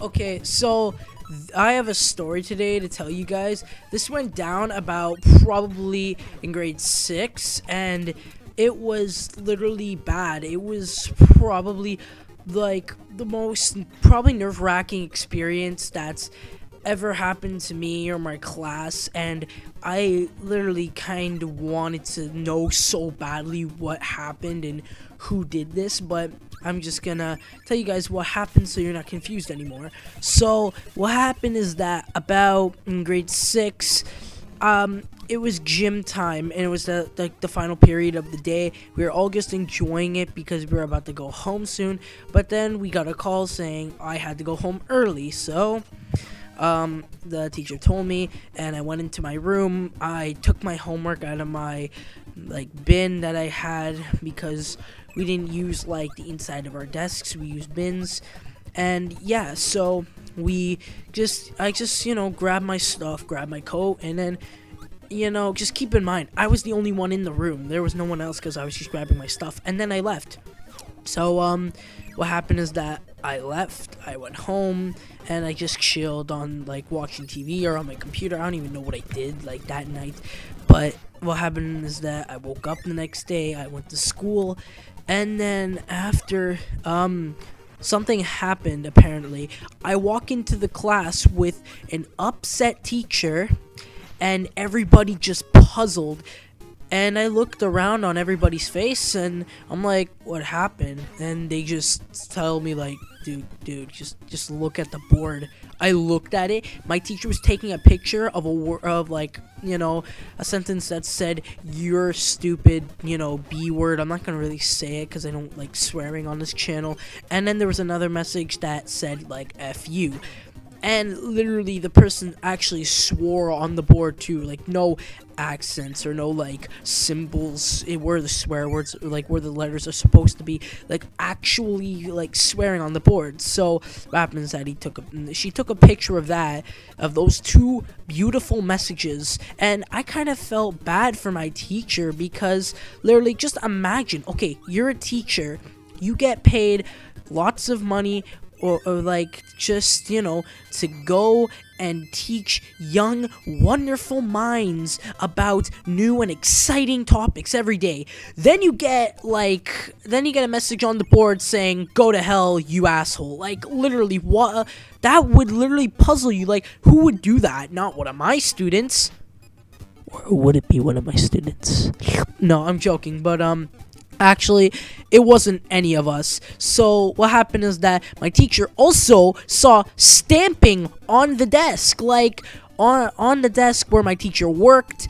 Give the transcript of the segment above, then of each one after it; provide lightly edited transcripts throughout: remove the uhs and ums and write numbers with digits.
Okay, so I have a story today to tell you guys. This went down about probably in grade 6, and it was literally bad. It was probably like the most probably nerve-wracking experience that's ever happened to me or my class, and I literally kind of wanted to know so badly what happened and who did this, but I'm just gonna tell you guys what happened so you're not confused anymore. So what happened is that about in grade 6, it was gym time, and it was the final period of the day. We were all just enjoying it because we were about to go home soon, but then we got a call saying I had to go home early. So the teacher told me, and I went into my room. I took my homework out of my bin that I had, because we didn't use the inside of our desks, we used bins. And yeah, so I just grabbed my stuff, grabbed my coat, and then just keep in mind, I was the only one in the room. There was no one else because I was just grabbing my stuff, and then I left. So what happened is that I left, I went home, and I just chilled on watching TV or on my computer. I don't even know what I did that night. But what happened is that I woke up the next day, I went to school, and then after something happened. Apparently I walk into the class with an upset teacher, and everybody just puzzled. And I looked around on everybody's face, and I'm like, what happened? And they just tell me dude, just look at the board. I looked at it. My teacher was taking a picture of a sentence that said, "You're stupid," B word. I'm not gonna really say it because I don't like swearing on this channel. And then there was another message that said "F you." And literally, the person actually swore on the board too, no accents or no symbols where the swear words, where the letters are supposed to be, actually swearing on the board. So what happens that she took a picture of those two beautiful messages, and I kind of felt bad for my teacher, because literally, just imagine, okay, you're a teacher, you get paid lots of money, or just to go and teach young wonderful minds about new and exciting topics every day. Then you get a message on the board saying, "Go to hell, you asshole." Literally, what? That would literally puzzle you. Who would do that? Not one of my students. Or would it be one of my students? No, I'm joking, but actually, it wasn't any of us. So what happened is that my teacher also saw stamping on the desk, on the desk where my teacher worked.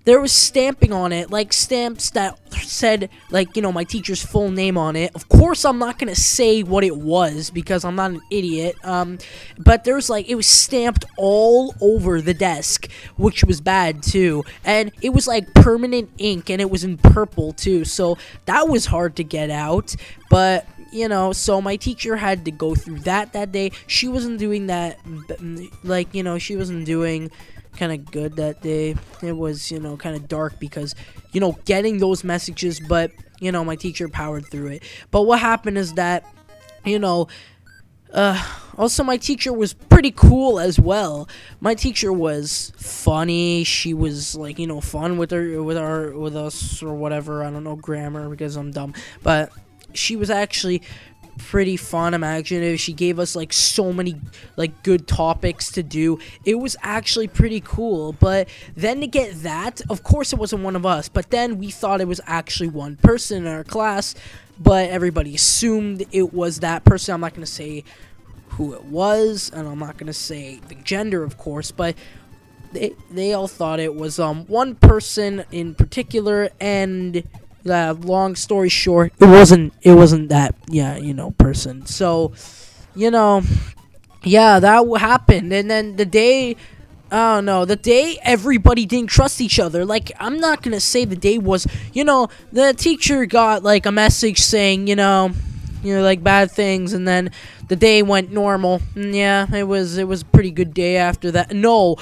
There was stamping on it, stamps that said, my teacher's full name on it. Of course, I'm not gonna say what it was because I'm not an idiot. But there was it was stamped all over the desk, which was bad too. And it was permanent ink, and it was in purple too. So that was hard to get out. But so my teacher had to go through that day. She wasn't doing that, she wasn't doing kind of good that day. It was kind of dark because getting those messages, but my teacher powered through it. But what happened is that also my teacher was pretty cool as well. My teacher was funny. She was fun with us or whatever. I don't know grammar because I'm dumb, but she was actually pretty fun, imaginative. She gave us so many good topics to do. It was actually pretty cool. But then to get that, of course it wasn't one of us, but then we thought it was actually one person in our class, but everybody assumed it was that person. I'm not going to say who it was, and I'm not going to say the gender, of course, but they all thought it was one person in particular. And long story short, it wasn't that person. So yeah, that happened. And then the day everybody didn't trust each other. I'm not gonna say the day was, the teacher got a message saying bad things, and then the day went normal. Yeah, it was a pretty good day after that. No,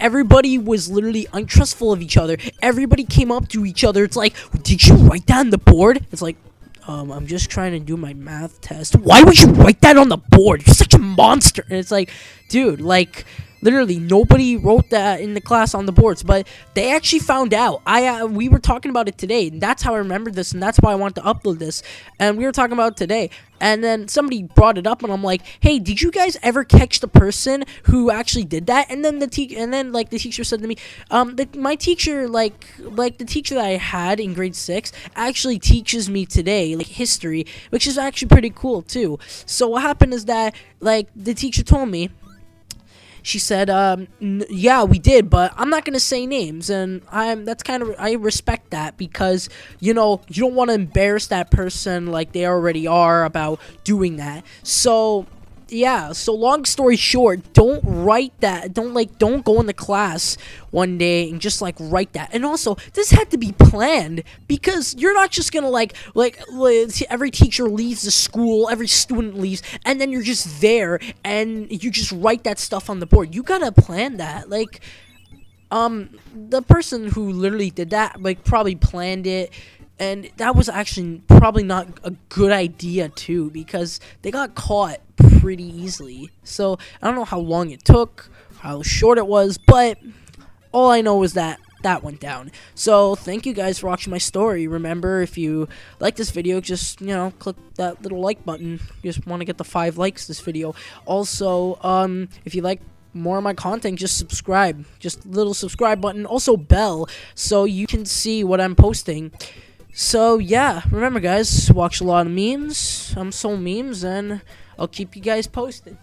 everybody was literally untrustful of each other. Everybody came up to each other. It's did you write that on the board? It's I'm just trying to do my math test. Why would you write that on the board? You're such a monster. And it's like, dude, like, literally nobody wrote that in the class on the boards, but they actually found out. We were talking about it today, and that's how I remembered this, and that's why I wanted to upload this. And we were talking about it today, and then somebody brought it up, and I'm like, hey, did you guys ever catch the person who actually did that? And then the teacher said to me, my teacher, like the teacher that I had in grade 6 actually teaches me today, like, history, which is actually pretty cool too. So what happened is that, like, the teacher told me, she said, yeah, we did, but I'm not gonna say names, and I respect that, because, you know, you don't want to embarrass that person like they already are about doing that. So yeah, so long story short, don't write that. Don't go into class one day and just like write that. And also, this had to be planned, because you're not just gonna like every teacher leaves the school, every student leaves, and then you're just there and you just write that stuff on the board. You gotta plan that. Like, the person who literally did that, like, probably planned it. And that was actually probably not a good idea too, because they got caught pretty easily. So I don't know how long it took, how short it was, but all I know is that that went down. So thank you guys for watching my story. Remember, if you like this video, just, you know, click that little like button. Just want to get the 5 likes this video. Also, if you like more of my content, just subscribe. Just little subscribe button. Also bell, so you can see what I'm posting. So yeah, remember guys, watch a lot of memes. I'm so memes, and I'll keep you guys posted.